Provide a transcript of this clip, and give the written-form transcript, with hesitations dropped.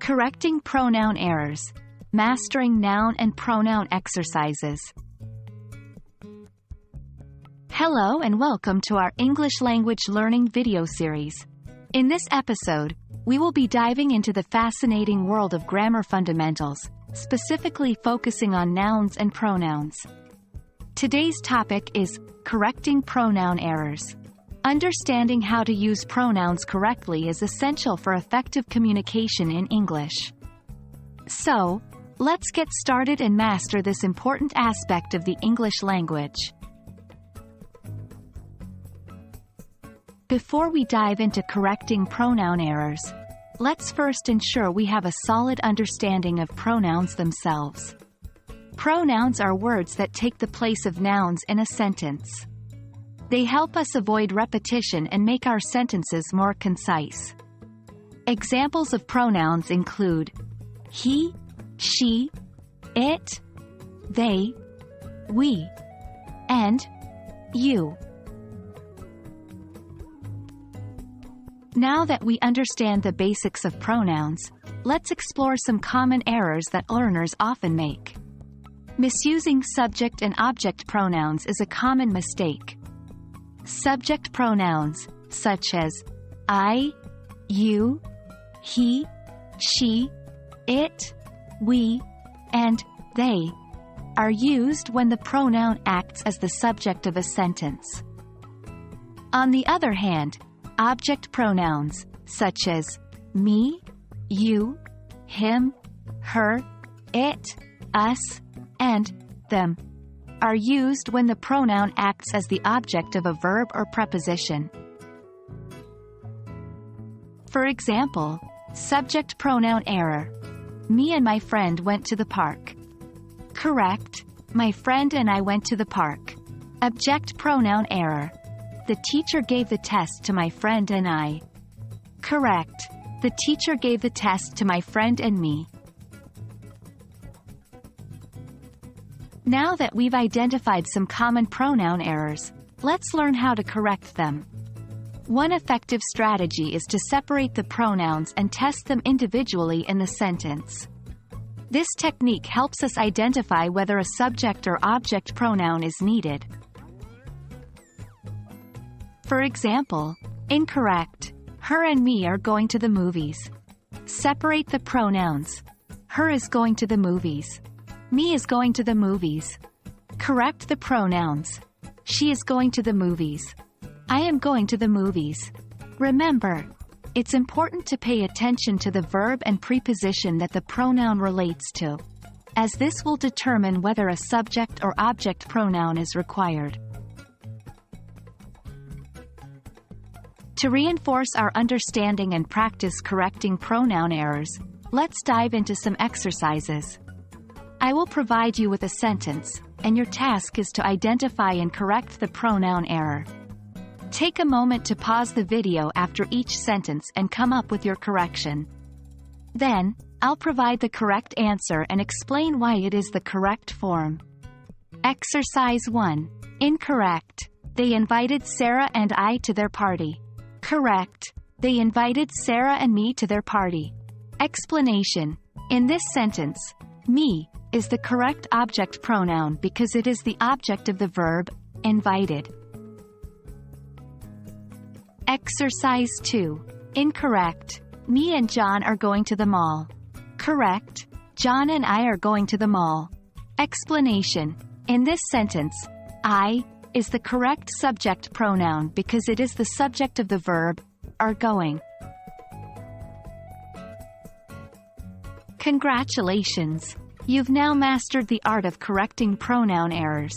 Correcting pronoun errors. Mastering noun and pronoun exercises. Hello and welcome to our English language learning video series. In this episode, we will be diving into the fascinating world of grammar fundamentals, specifically focusing on nouns and pronouns. Today's topic is correcting pronoun errors. Understanding how to use pronouns correctly is essential for effective communication in English. So, let's get started and master this important aspect of the English language. Before we dive into correcting pronoun errors, let's first ensure we have a solid understanding of pronouns themselves. Pronouns are words that take the place of nouns in a sentence. They help us avoid repetition and make our sentences more concise. Examples of pronouns include he, she, it, they, we, and you. Now that we understand the basics of pronouns, let's explore some common errors that learners often make. Misusing subject and object pronouns is a common mistake. Subject pronouns, such as I, you, he, she, it, we, and they, are used when the pronoun acts as the subject of a sentence. On the other hand, object pronouns, such as me, you, him, her, it, us, and them, are used when the pronoun acts as the object of a verb or preposition. For example, subject pronoun error. Me and my friend went to the park. Correct. My friend and I went to the park. Object pronoun error. The teacher gave the test to my friend and I. Correct. The teacher gave the test to my friend and me. Now that we've identified some common pronoun errors, let's learn how to correct them. One effective strategy is to separate the pronouns and test them individually in the sentence. This technique helps us identify whether a subject or object pronoun is needed. For example, incorrect. Her and me are going to the movies. Separate the pronouns. Her is going to the movies. Me is going to the movies. Correct the pronouns. She is going to the movies. I am going to the movies. Remember, it's important to pay attention to the verb and preposition that the pronoun relates to, as this will determine whether a subject or object pronoun is required. To reinforce our understanding and practice correcting pronoun errors, let's dive into some exercises. I will provide you with a sentence, and your task is to identify and correct the pronoun error. Take a moment to pause the video after each sentence and come up with your correction. Then, I'll provide the correct answer and explain why it is the correct form. Exercise 1. Incorrect. They invited Sarah and I to their party. Correct. They invited Sarah and me to their party. Explanation. In this sentence, me is the correct object pronoun because it is the object of the verb, invited. Exercise 2. Incorrect. Me and John are going to the mall. Correct. John and I are going to the mall. Explanation. In this sentence, I is the correct subject pronoun because it is the subject of the verb, are going. Congratulations! You've now mastered the art of correcting pronoun errors.